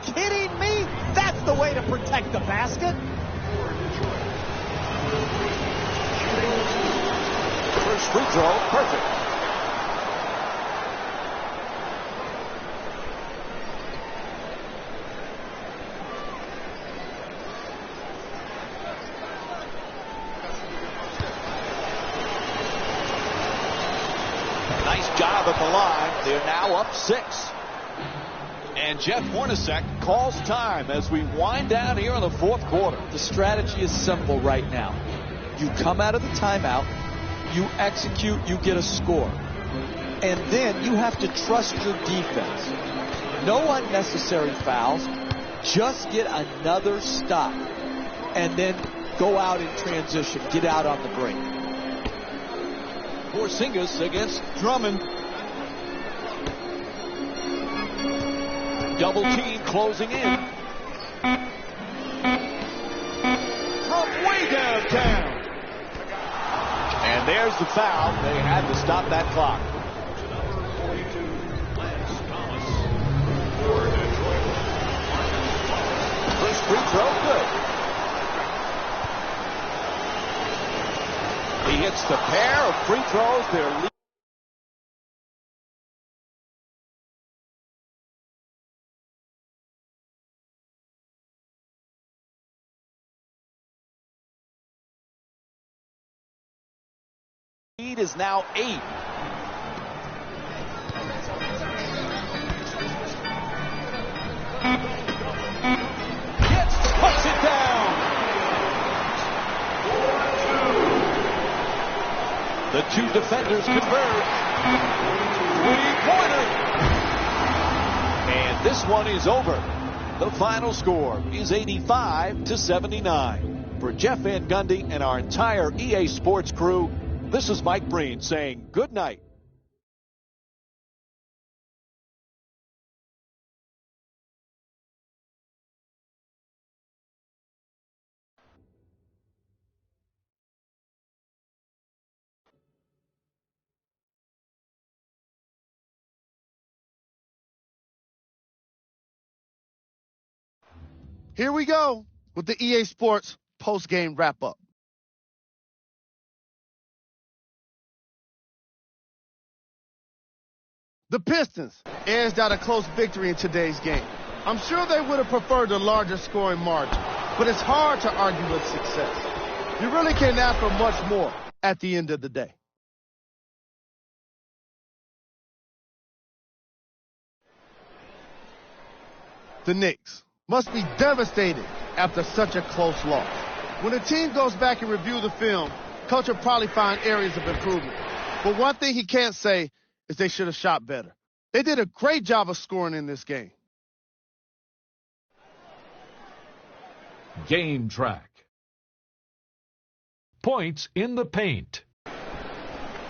you kidding me? That's the way to protect the basket. First free throw, perfect. Nice job at the line. They're now up 6. And Jeff Hornacek calls time as we wind down here in the fourth quarter. The strategy is simple right now. You come out of the timeout, you execute, you get a score. And then you have to trust your defense. No unnecessary fouls. Just get another stop. And then go out in transition. Get out on the break. Porzingis against Drummond. Double team closing in. From way downtown. And there's the foul. They had to stop that clock. First free throw, good. He hits the pair of free throws. They're lead is now 8. Puts it down. The two defenders converge. Three-pointer. And this one is over. The final score is 85-79. For Jeff Van Gundy and our entire EA Sports crew, this is Mike Breen saying good night. Here we go with the EA Sports post-game wrap-up. The Pistons edged out a close victory in today's game. I'm sure they would have preferred a larger scoring margin, but it's hard to argue with success. You really can't ask for much more at the end of the day. The Knicks must be devastated after such a close loss. When a team goes back and review the film, coach will probably find areas of improvement. But one thing he can't say is they should have shot better. They did a great job of scoring in this game. Game track. Points in the paint.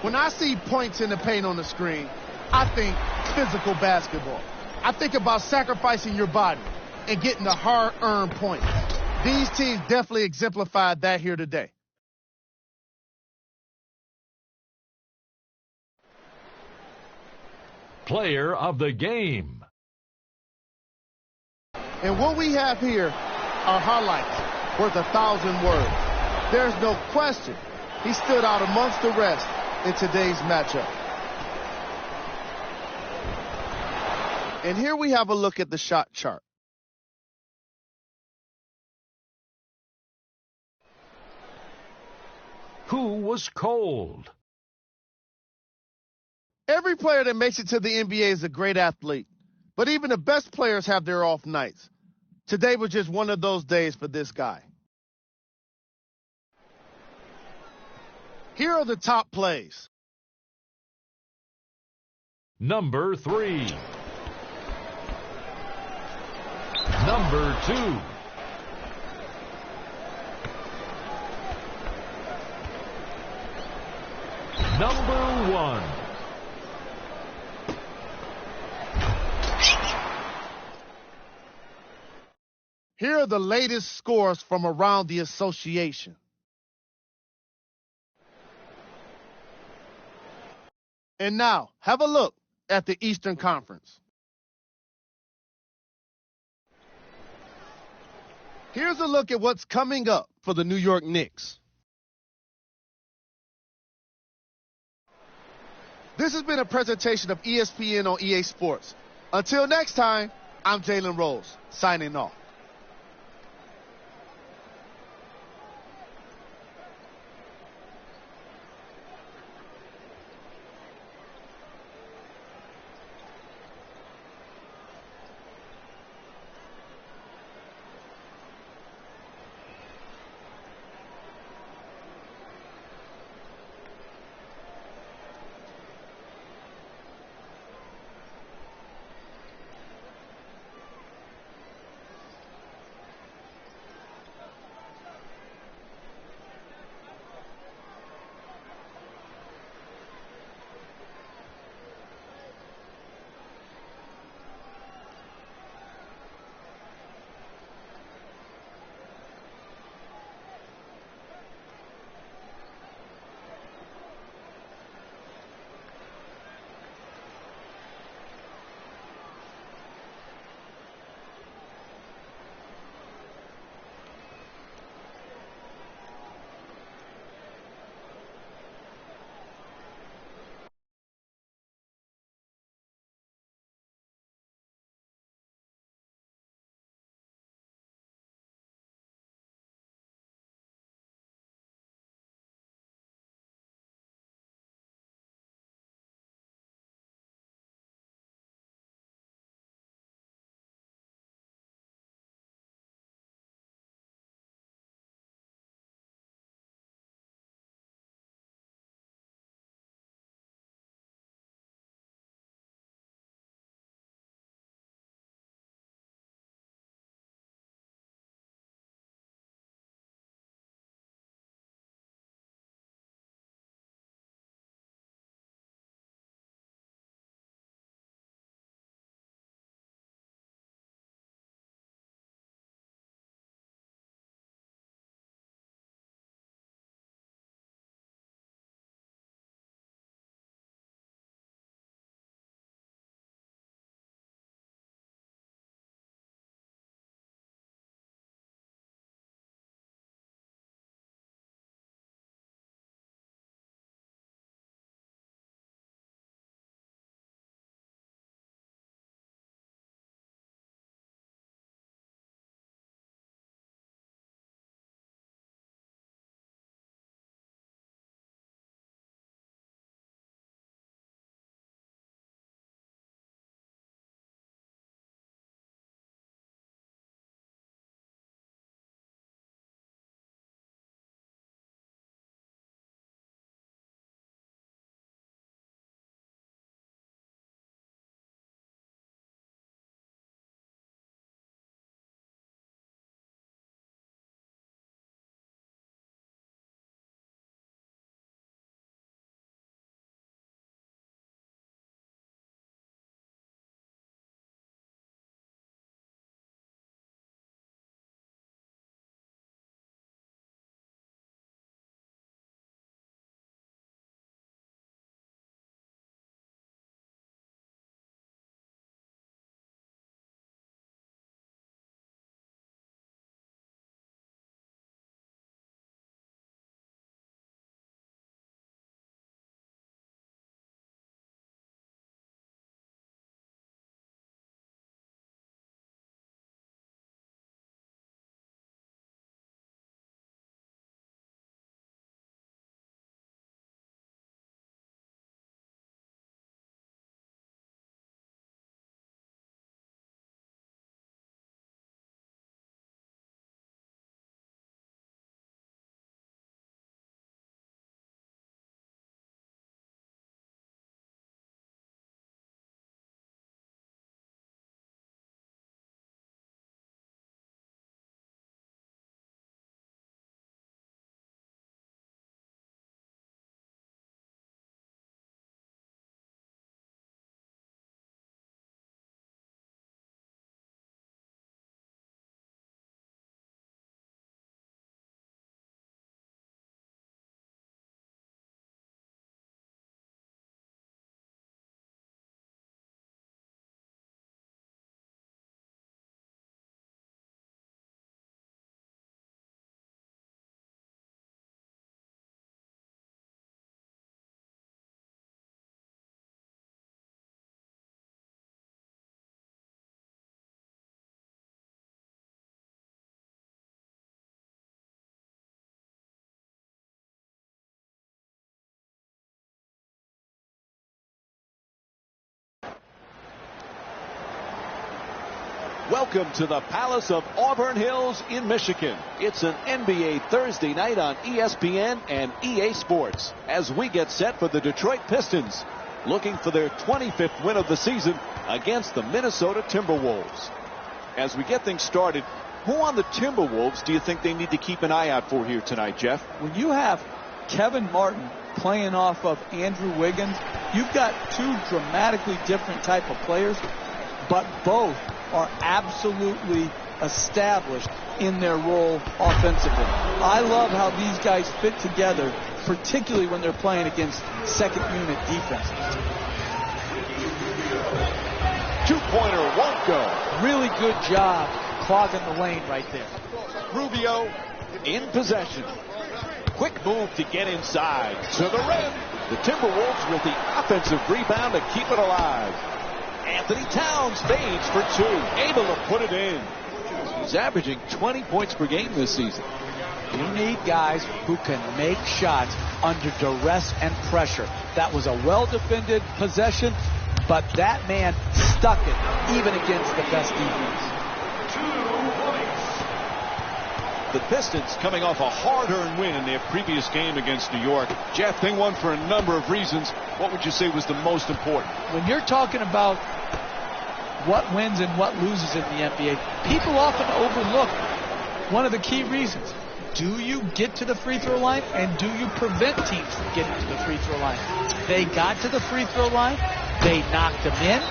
When I see points in the paint on the screen, I think physical basketball. I think about sacrificing your body and getting the hard-earned points. These teams definitely exemplified that here today. Player of the game. And what we have here are highlights worth 1,000 words. There's no question he stood out amongst the rest in today's matchup. And here we have a look at the shot chart. Who was cold? Every player that makes it to the NBA is a great athlete, but even the best players have their off nights. Today was just one of those days for this guy. Here are the top plays. Number 3. Number 2. Number 1. Here are the latest scores from around the association. And now, have a look at the Eastern Conference. Here's a look at what's coming up for the New York Knicks. This has been a presentation of ESPN on EA Sports. Until next time, I'm Jalen Rose, signing off. Welcome to the Palace of Auburn Hills in Michigan. It's an NBA Thursday night on ESPN and EA Sports as we get set for the Detroit Pistons, looking for their 25th win of the season against the Minnesota Timberwolves. As we get things started, who on the Timberwolves do you think they need to keep an eye out for here tonight, Jeff? When you have Kevin Martin playing off of Andrew Wiggins, you've got two dramatically different type of players, but both are absolutely established in their role offensively. I love how these guys fit together, particularly when they're playing against second unit defenses. Two-pointer won't go. Really good job clogging the lane right there. Rubio in possession. Quick move to get inside to the rim. The Timberwolves with the offensive rebound to keep it alive. Anthony Towns fades for two, able to put it in. He's averaging 20 points per game this season. You need guys who can make shots under duress and pressure. That was a well-defended possession, but that man stuck it even against the best defense. The Pistons coming off a hard-earned win in their previous game against New York. Jeff, they won for a number of reasons. What would you say was the most important? When you're talking about what wins and what loses in the NBA, people often overlook one of the key reasons. Do you get to the free throw line, and do you prevent teams from getting to the free throw line? They got to the free throw line, they knocked them in,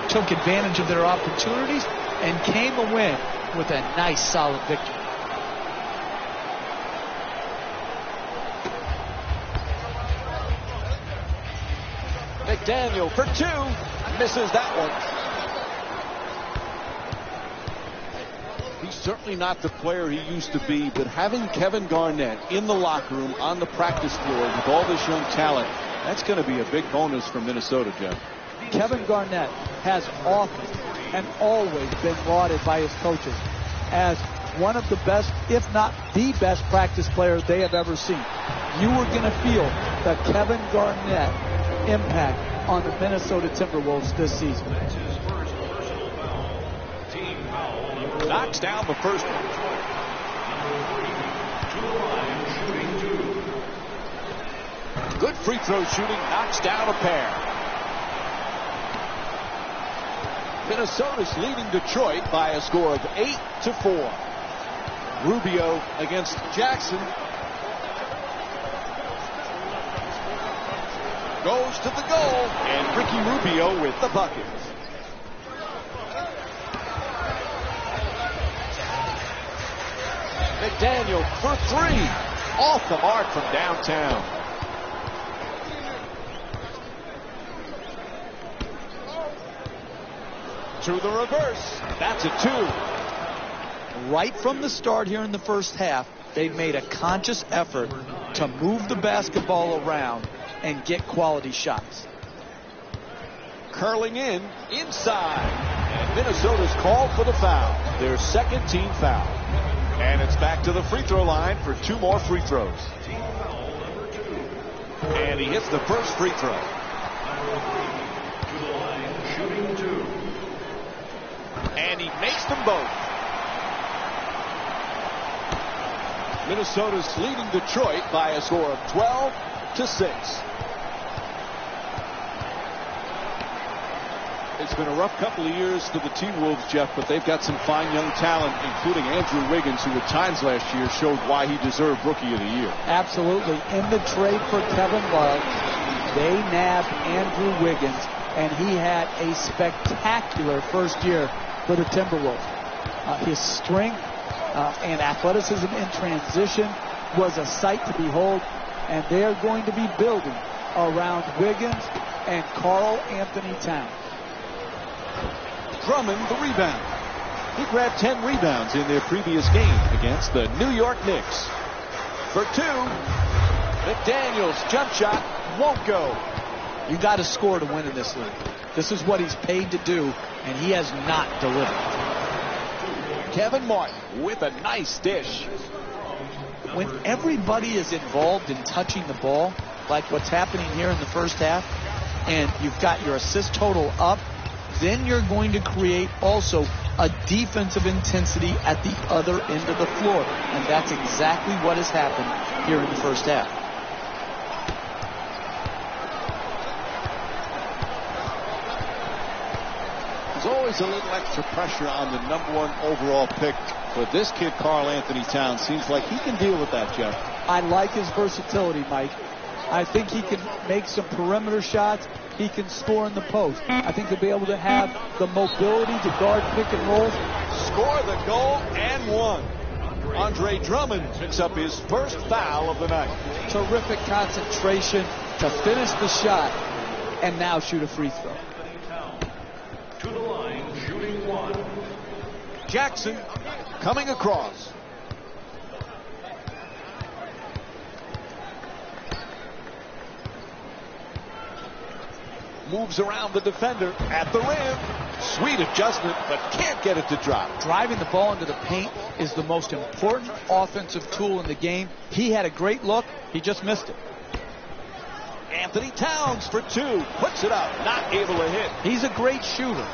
took advantage of their opportunities, and came away with a nice, solid victory. McDaniel for two, misses that one. He's certainly not the player he used to be, but having Kevin Garnett in the locker room, on the practice floor with all this young talent, that's going to be a big bonus for Minnesota, Jeff. Kevin Garnett has often and always been lauded by his coaches as one of the best, if not the best practice player they have ever seen. You were going to feel the Kevin Garnett impact on the Minnesota Timberwolves this season. Knocks down the first one. Good free throw shooting, knocks down a pair. Minnesota's leading Detroit by a score of 8-4. Rubio against Jackson. Goes to the goal, and Ricky Rubio with the bucket. McDaniel for three, off the mark from downtown. To the reverse, that's a two. Right from the start here in the first half, they've made a conscious effort to move the basketball around and get quality shots. Curling in, inside, and Minnesota's called for the foul, their second team foul. And it's back to the free throw line for two more free throws. And he hits the first free throw. And he makes them both. Minnesota's leading Detroit by a score of 12-6. It's been a rough couple of years for the T-Wolves, Jeff, but they've got some fine young talent, including Andrew Wiggins, who at times last year showed why he deserved Rookie of the Year. Absolutely. In the trade for Kevin Love, they nabbed Andrew Wiggins, and he had a spectacular first year for the Timberwolves. His strength and athleticism in transition was a sight to behold, and they are going to be building around Wiggins and Karl Anthony Towns. Drummond the rebound. He grabbed 10 rebounds in their previous game against the New York Knicks. For two, McDaniel's jump shot won't go. You got to score to win in this league. This is what he's paid to do, and he has not delivered. Kevin Martin with a nice dish. When everybody is involved in touching the ball, like what's happening here in the first half, and you've got your assist total up, then you're going to create also a defensive intensity at the other end of the floor. And that's exactly what has happened here in the first half. There's always a little extra pressure on the #1 overall pick. But this kid, Karl Anthony Towns, seems like he can deal with that, Jeff. I like his versatility, Mike. I think he can make some perimeter shots. He can score in the post. I think he'll be able to have the mobility to guard pick and rolls. Score the goal and one. Andre Drummond picks up his first foul of the night. Terrific concentration to finish the shot and now shoot a free throw. To the line, shooting one. Jackson coming across. Moves around the defender at the rim. Sweet adjustment, but can't get it to drop. Driving the ball into the paint is the most important offensive tool in the game. He had a great look. He just missed it. Anthony Towns for two. Puts it up. Not able to hit. He's a great shooter,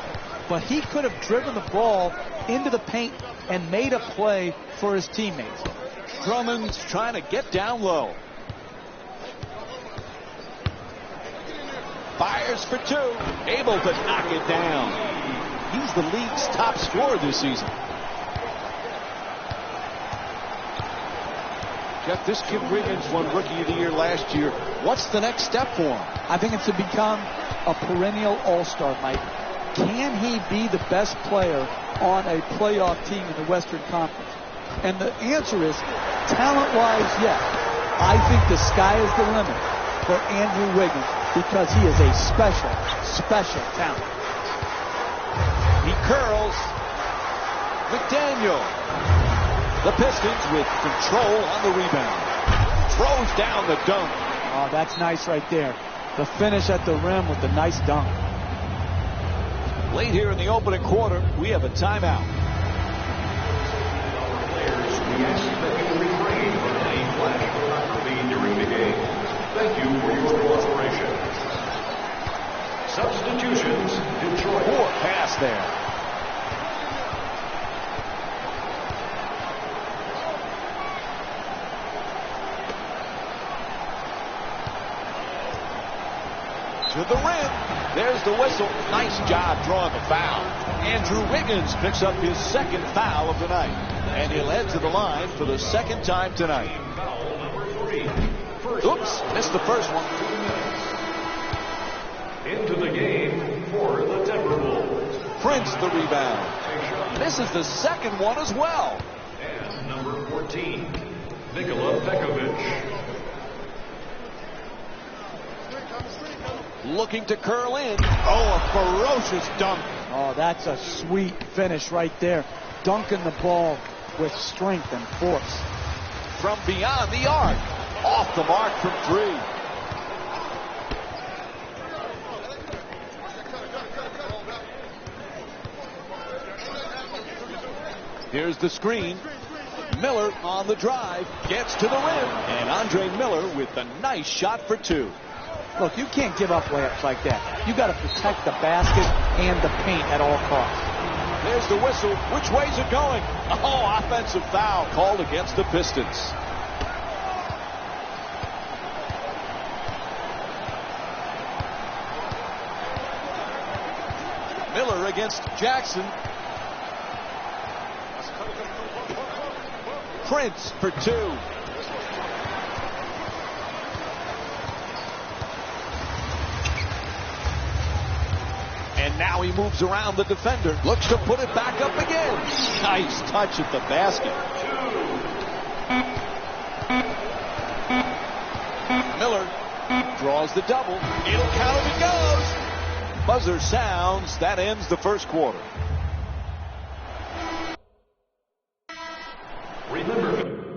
but he could have driven the ball into the paint and made a play for his teammates. Drummond's trying to get down low. Fires for two. Able to knock it down. He's the league's top scorer this season. Jeff, this kid Wiggins won Rookie of the Year last year. What's the next step for him? I think it's to become a perennial all-star, Mike. Can he be the best player on a playoff team in the Western Conference? And the answer is, talent-wise, yes. I think the sky is the limit for Andrew Wiggins because he is a special, special talent. He curls. McDaniel. The Pistons with control on the rebound. Throws down the dunk. Oh, that's nice right there. The finish at the rim with the nice dunk. Late here in the opening quarter, we have a timeout. Players, we ask that you refrain from any flash photography during the game. Thank you for your cooperation. Substitutions, Detroit. Poor pass there. To the rim. There's the whistle. Nice job drawing the foul. Andrew Wiggins picks up his second foul of the night. And he'll head to the line for the second time tonight. Foul number 3. Oops, missed the first one. Into the game for the Timberwolves. Prince the rebound. Misses the second one as well. And number 14, Nikola Pekovic. Looking to curl in. Oh, a ferocious dunk. Oh, that's a sweet finish right there. Dunking the ball with strength and force. From beyond the arc. Off the mark from three. Here's the screen. Miller on the drive. Gets to the rim. And Andre Miller with a nice shot for two. Look, you can't give up layups like that. You got to protect the basket and the paint at all costs. There's the whistle. Which way's it going? Oh, offensive foul called against the Pistons. Miller against Jackson. Prince for two. And now he moves around the defender. Looks to put it back up again. Nice touch at the basket. Miller draws the double. It'll count if it goes. Buzzer sounds. That ends the first quarter. Remember.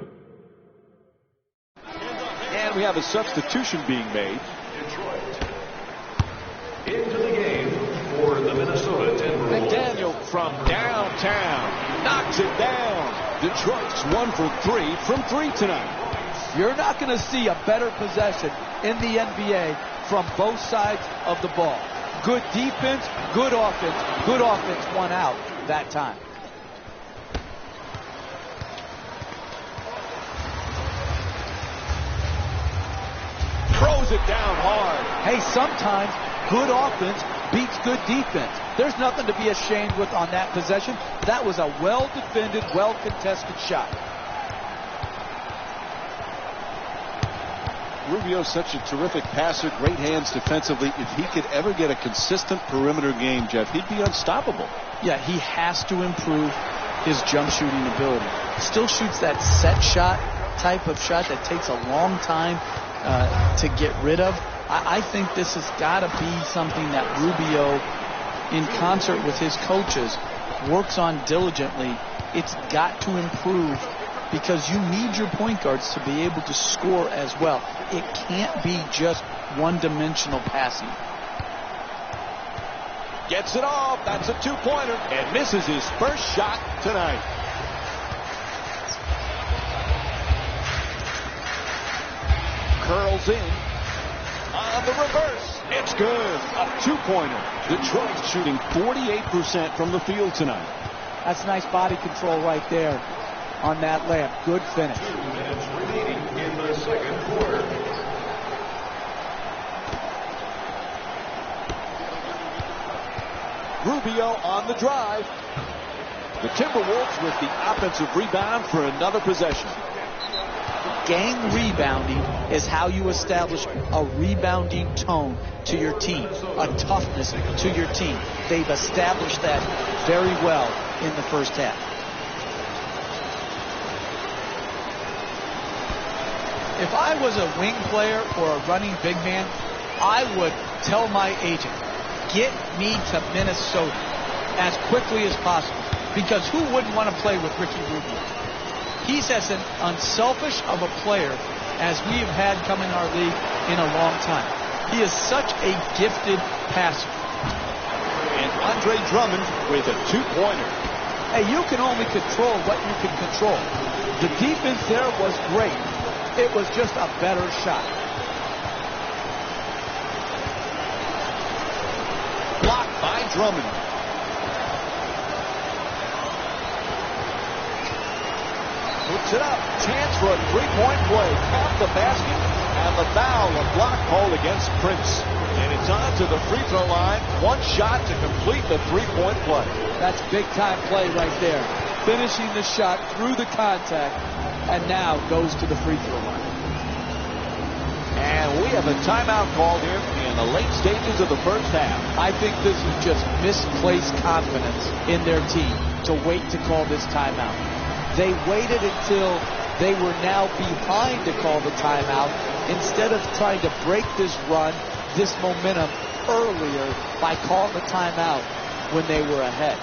And we have a substitution being made. Detroit. Into the game for the Minnesota Timberwolves. McDaniel from downtown knocks it down. Detroit's 1 for 3 from three tonight. You're not going to see a better possession in the NBA from both sides of the ball. Good defense, good offense won out. that time. Throws it down hard. Hey, sometimes good offense beats good defense. There's nothing to be ashamed with on that possession. That was a well-defended, well-contested shot. Rubio's such a terrific passer, great hands defensively. If he could ever get a consistent perimeter game, Jeff, he'd be unstoppable. Yeah, he has to improve his jump shooting ability. Still shoots that set shot type of shot that takes a long time to get rid of. I think this has got to be something that Rubio, in concert with his coaches, works on diligently. It's got to improve because you need your point guards to be able to score as well. It can't be just one-dimensional passing. Gets it off. That's a two-pointer. And misses his first shot tonight. Curls in. On the reverse. It's good. A two-pointer. Detroit shooting 48% from the field tonight. That's nice body control right there on that layup. Good finish. 2 minutes remaining in the second quarter. Rubio on the drive. The Timberwolves with the offensive rebound for another possession. Gang rebounding is how you establish a rebounding tone to your team, a toughness to your team. They've established that very well in the first half. If I was a wing player or a running big man, I would tell my agent, get me to Minnesota as quickly as possible. Because who wouldn't want to play with Ricky Rubio? He's as an unselfish of a player as we have had come in our league in a long time. He is such a gifted passer. And Andre Drummond with a two-pointer. Hey, you can only control what you can control. The defense there was great. It was just a better shot. Blocked by Drummond. Puts it up. Chance for a three-point play. Count the basket. And the foul, a block called against Prince. And it's on to the free throw line. One shot to complete the three-point play. That's big-time play right there. Finishing the shot through the contact, and now goes to the free throw line. And we have a timeout called here in the late stages of the first half. I think this is just misplaced confidence in their team to wait to call this timeout. They waited until they were now behind to call the timeout instead of trying to break this run, this momentum earlier by calling the timeout when they were ahead.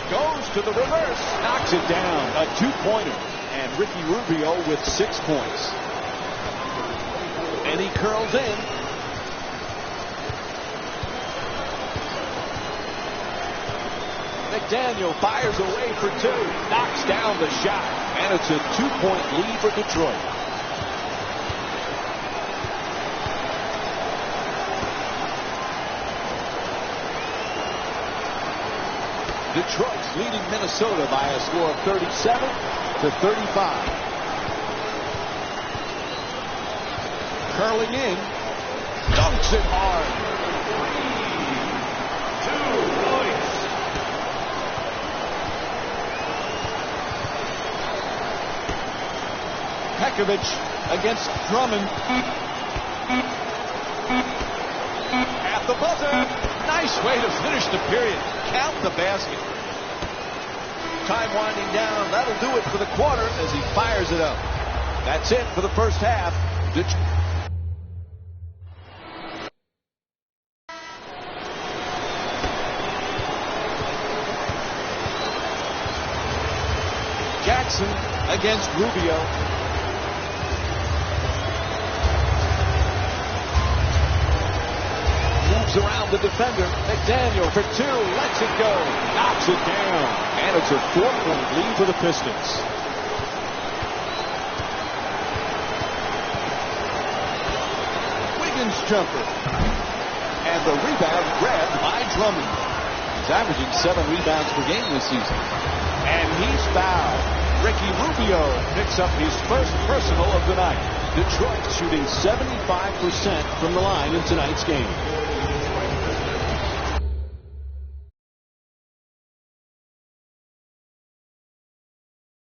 Goes to the reverse. Knocks it down. A two-pointer. And Ricky Rubio with 6 points. And he curls in. McDaniel fires away for two. Knocks down the shot. And it's a 2-point lead for Detroit. Detroit's leading Minnesota by a score of 37-35. Curling in. Dunks it hard. 2 points. Pekovic against Drummond. At the buzzer. Nice way to finish the period. Count the basket. Time winding down. That'll do it for the quarter as he fires it up. That's it for the first half. Jackson against Rubio. Around the defender. McDaniel for two. Lets it go. Knocks it down. And it's a 4-point lead for the Pistons. Wiggins team's temper. And the rebound grabbed by Drummond. He's averaging 7 rebounds per game this season. And he's fouled. Ricky Rubio picks up his first personal of the night. Detroit shooting 75% from the line in tonight's game.